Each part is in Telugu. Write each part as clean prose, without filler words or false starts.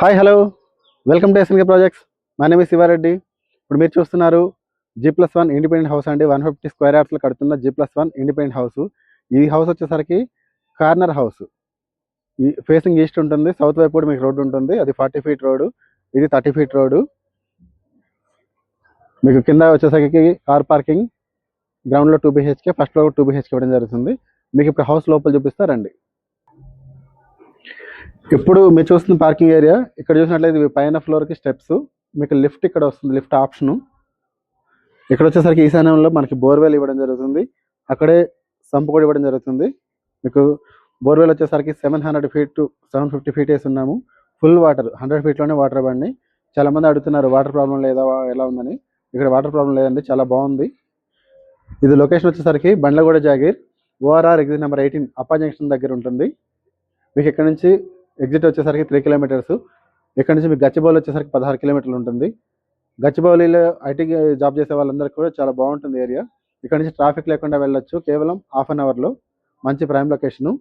Hi hello welcome to SNK projects. My name is Shivareddy. ఇప్పుడు మీరు చూస్తున్నారు G+1 ఇండిపెండెంట్ హౌస్ అండి. 150 స్క్వేర్ యార్డ్స్లో కడుతున్న G+1 ఇండిపెండెంట్ హౌస్. ఈ హౌస్ వచ్చేసరికి కార్నర్ హౌస్. ఈ ఫేసింగ్ ఈస్ట్ ఉంటుంది. సౌత్ వైపు కూడా మీకు రోడ్డు ఉంటుంది. అది 40 ఫీట్ రోడ్డు, ఇది 30 ఫీట్ రోడ్డు. మీకు కింద వచ్చేసరికి కార్ పార్కింగ్, గ్రౌండ్లో 2 BHK, ఫస్ట్ ఫ్లోర్ 2 BHK ఇవ్వడం జరుగుతుంది. మీకు ఇప్పుడు హౌస్ లోపల చూపిస్తారండి. ఇప్పుడు మీరు చూస్తున్న పార్కింగ్ ఏరియా. ఇక్కడ చూసినట్లయితే పైన ఫ్లోర్కి స్టెప్స్, మీకు లిఫ్ట్ ఇక్కడ వస్తుంది, లిఫ్ట్ ఆప్షను. ఇక్కడ వచ్చేసరికి ఈశాన్యంలో మనకి బోర్వెల్ ఇవ్వడం జరుగుతుంది. అక్కడే సంపు కూడా ఇవ్వడం జరుగుతుంది. మీకు బోర్వెల్ వచ్చేసరికి 700 feet to 750 feet వేసి ఉన్నాము. ఫుల్ వాటర్ 100 feetలోనే వాటర్ ఇవ్వండి. చాలామంది అడుగుతున్నారు వాటర్ ప్రాబ్లం లేదా, ఎలా ఉందని. ఇక్కడ వాటర్ ప్రాబ్లం లేదండి, చాలా బాగుంది. ఇది లొకేషన్ వచ్చేసరికి Bandlaguda jagir, ORR exit number 18 అప్పా జంక్షన్ దగ్గర ఉంటుంది. మీకు ఇక్కడ నుంచి ఎగ్జిట్ వచ్చేసరికి 3 kilometers. ఇక్కడ నుంచి మీకు గచ్చిబౌలి వచ్చేసరికి 16 kilometers ఉంటుంది. గచ్చిబౌలిలో ఐటీ జాబ్ చేసే వాళ్ళందరికీ కూడా చాలా బాగుంటుంది ఏరియా. ఇక్కడ నుంచి ట్రాఫిక్ లేకుండా వెళ్ళొచ్చు, కేవలం ½ an hourలో. మంచి ప్రైమ్ లొకేషను.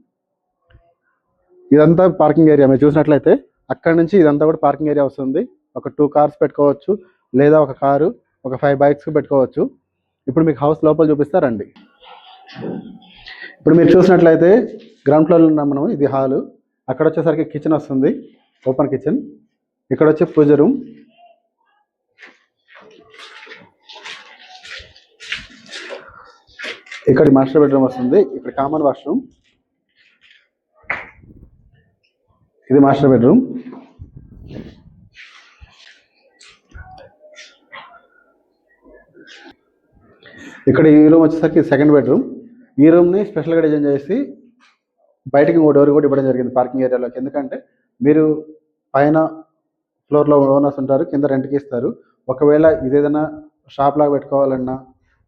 ఇదంతా పార్కింగ్ ఏరియా. మీరు చూసినట్లయితే అక్కడ నుంచి ఇదంతా కూడా పార్కింగ్ ఏరియా వస్తుంది. ఒక 2 cars పెట్టుకోవచ్చు, లేదా ఒక కారు, ఒక 5 bikes పెట్టుకోవచ్చు. ఇప్పుడు మీకు హౌస్ లోపల చూపిస్తారండి. ఇప్పుడు మీరు చూసినట్లయితే గ్రౌండ్ ఫ్లోర్లో ఉన్నాం మనం. ఇది హాలు. అక్కడ వచ్చేసరికి కిచెన్ వస్తుంది, ఓపెన్ కిచెన్. ఇక్కడ వచ్చి పూజ రూమ్. ఇక్కడ మాస్టర్ బెడ్రూమ్ వస్తుంది. ఇక్కడ కామన్ వాష్రూమ్. ఇది మాస్టర్ బెడ్రూమ్. ఇక్కడ ఈ రూమ్ వచ్చేసరికి సెకండ్ బెడ్రూమ్. ఈ రూమ్ని స్పెషల్గా డిజైన్ చేసి బయటకి ఇంకో డోర్ కూడా ఇవ్వడం జరిగింది పార్కింగ్ ఏరియాలోకి. ఎందుకంటే మీరు పైన ఫ్లోర్లో ఓనర్స్ ఉంటారు, కింద రెంట్కి ఇస్తారు. ఒకవేళ ఇదేదైనా షాప్ లాగా పెట్టుకోవాలన్నా,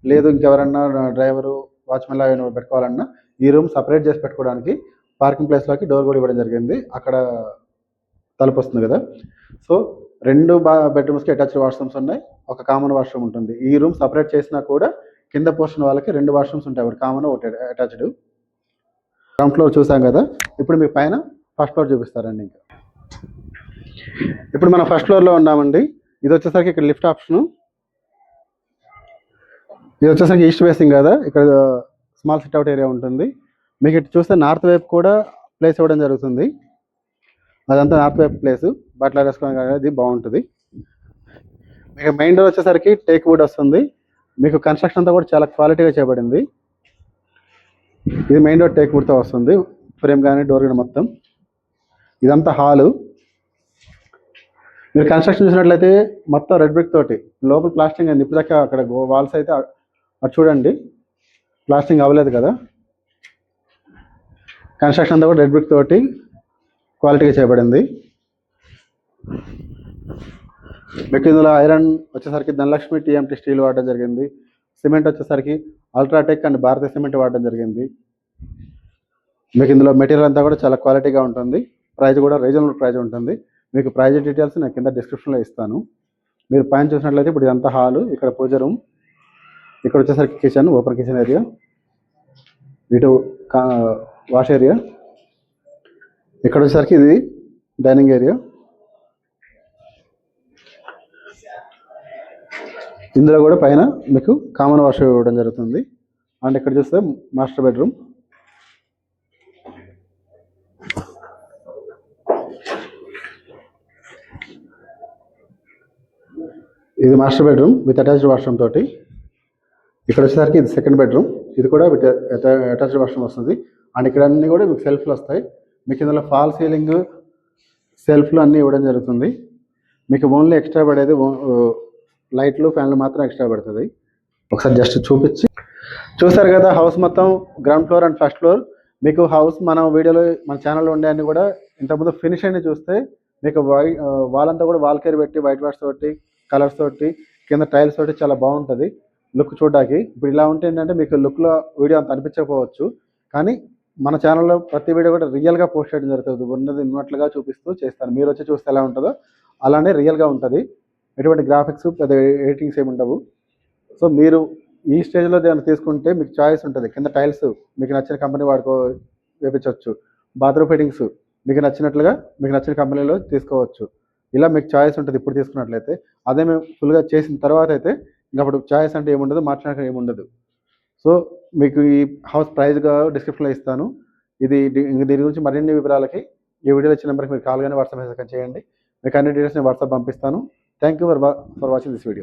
లేదు ఇంకెవరన్నా డ్రైవరు, వాచ్మెన్ లాగా పెట్టుకోవాలన్నా, ఈ రూమ్ సపరేట్ చేసి పెట్టుకోవడానికి పార్కింగ్ ప్లేస్లోకి డోర్ కూడా ఇవ్వడం జరిగింది. అక్కడ తలుపు వస్తుంది కదా. సో 2 బెడ్రూమ్స్కి అటాచ్డ్ వాష్రూమ్స్ ఉన్నాయి, ఒక కామన్ వాష్రూమ్ ఉంటుంది. ఈ రూమ్ సపరేట్ చేసినా కూడా కింద పోర్షన్ వాళ్ళకి 2 వాష్రూమ్స్ ఉంటాయి, ఒకటి కామన్, ఒకటి అటాచ్డ్. గ్రౌండ్ ఫ్లోర్ చూసాం కదా. ఇప్పుడు మీకు పైన ఫస్ట్ ఫ్లోర్ చూపిస్తారండి. ఇంకా ఇప్పుడు మనం ఫస్ట్ ఫ్లోర్లో ఉన్నామండి. ఇది వచ్చేసరికి ఇక్కడ లిఫ్ట్ ఆప్షను. ఇది వచ్చేసరికి ఈస్ట్ ఫేసింగ్ కదా. ఇక్కడ స్మాల్ సిట్అవుట్ ఏరియా ఉంటుంది. మీకు ఇటు చూస్తే నార్త్ వైపు కూడా ప్లేస్ ఇవ్వడం జరుగుతుంది. అదంతా నార్త్ వైపు ప్లేస్, బట్టలు వేసుకోవడానికి అనేది బాగుంటుంది. మీకు మెయిన్ డోర్ వచ్చేసరికి టేక్ వుడ్ వస్తుంది. మీకు కన్స్ట్రక్షన్ అంతా కూడా చాలా క్వాలిటీగా చేయబడింది. ఇది మెయిన్ డోర్ టేక్ వుడ్తో వస్తుంది, ఫ్రేమ్ కానీ డోర్ కానీ మొత్తం. ఇదంతా హాలు. మీరు కన్స్ట్రక్షన్ చూసినట్లయితే మొత్తం రెడ్ బ్రిక్ తోటి, లోపల ప్లాస్టింగ్ అయింది. ఇప్పుడు దాకా అక్కడ వాల్స్ అయితే అటు చూడండి, ప్లాస్టింగ్ అవ్వలేదు కదా. కన్స్ట్రక్షన్ అంతా కూడా రెడ్ బ్రిక్ తోటి క్వాలిటీగా చేయబడింది. మీకు ఇందులో ఐరన్ వచ్చేసరికి ధనలక్ష్మి TMT స్టీల్ వాడడం జరిగింది. సిమెంట్ వచ్చేసరికి అల్ట్రాటెక్ అండ్ భారతీయ సిమెంట్ వాడడం జరిగింది. మీకు ఇందులో మెటీరియల్ అంతా కూడా చాలా క్వాలిటీగా ఉంటుంది. ప్రైస్ కూడా రీజనబుల్ ప్రైస్ ఉంటుంది. మీకు ప్రైజ్ డీటెయిల్స్ నేను కింద డిస్క్రిప్షన్లో ఇస్తాను. మీరు పైన చూసినట్లయితే ఇప్పుడు ఇదంతా హాలు. ఇక్కడ పూజ రూమ్. ఇక్కడ వచ్చేసరికి కిచెన్, ఓపెన్ కిచెన్ ఏరియా. ఇటు వాష్ ఏరియా. ఇక్కడ వచ్చేసరికి ఇది డైనింగ్ ఏరియా. ఇందులో కూడా పైన మీకు కామన్ వాష్ ఇవ్వడం జరుగుతుంది. అండ్ ఇక్కడ చూస్తే మాస్టర్ బెడ్రూమ్. ఇది master bedroom with attached washroom తోటి. ఇక్కడ వచ్చేసరికి ఇది సెకండ్ బెడ్రూమ్. ఇది కూడా విత్ అటాచ్డ్ వాష్రూమ్ వస్తుంది. అండ్ ఇక్కడ అన్నీ కూడా మీకు సెల్ఫ్లు వస్తాయి. మీకు ఇందులో ఫాల్ సీలింగ్, సెల్ఫ్లు అన్నీ ఇవ్వడం జరుగుతుంది. మీకు ఓన్లీ ఎక్స్ట్రా పడేది లైట్లు, ఫ్యాన్లు మాత్రం ఎక్స్ట్రా పడుతుంది. ఒకసారి జస్ట్ చూపించి చూసారు కదా హౌస్ మొత్తం ground floor and first floor. మీకు హౌస్ మన వీడియోలో మన ఛానల్లో ఉండే అన్ని కూడా ఇంతకుముందు ఫినిష్ అయిన చూస్తే మీకు వాళ్ళంతా కూడా వాల్ కేర్ పెట్టి వైట్ వాష్ తోటి, కలర్స్ తోటి, కింద టైల్స్ తోటి చాలా బాగుంటుంది లుక్ చూడడానికి. ఇప్పుడు ఇలా ఉంటే ఏంటంటే మీకు లుక్లో వీడియో అంత అనిపించకపోవచ్చు, కానీ మన ఛానల్లో ప్రతి వీడియో కూడా రియల్గా పోస్ట్ చేయడం జరుగుతుంది. ఉన్నది ఉన్నట్లుగా చూపిస్తూ చేస్తాను. మీరు వచ్చి చూస్తే ఎలా ఉంటుందో అలానే రియల్గా ఉంటుంది. ఎటువంటి గ్రాఫిక్స్, పెద్ద ఎడిటింగ్స్ ఏమి ఉండవు. సో మీరు ఈ స్టేజ్లో ఏమైనా తీసుకుంటే మీకు చాయిస్ ఉంటుంది. కింద టైల్స్ మీకు నచ్చిన కంపెనీ వేపించవచ్చు. బాత్రూమ్ ఫిట్టింగ్స్ మీకు నచ్చినట్లుగా మీకు నచ్చిన కంపెనీలో తీసుకోవచ్చు. ఇలా మీకు చాయిస్ ఉంటుంది ఇప్పుడు తీసుకున్నట్లయితే. అదే మేము ఫుల్గా చేసిన తర్వాత అయితే ఇంక అప్పుడు చాయిస్ అంటే ఏముండదు, మార్చడానికి ఏముండదు. సో మీకు ఈ హౌస్ ప్రైస్గా డిస్క్రిప్షన్లో ఇస్తాను. ఇంక దీని గురించి మరిన్ని వివరాలకి ఈ వీడియోలో ఇచ్చిన నెంబర్కి మీరు కాల్ కానీ వాట్సాప్ మెసేజ్ కానీ చేయండి. మీకు అన్ని డీటెయిల్స్ నేను వాట్సాప్ పంపిస్తాను. Thank you for watching this video.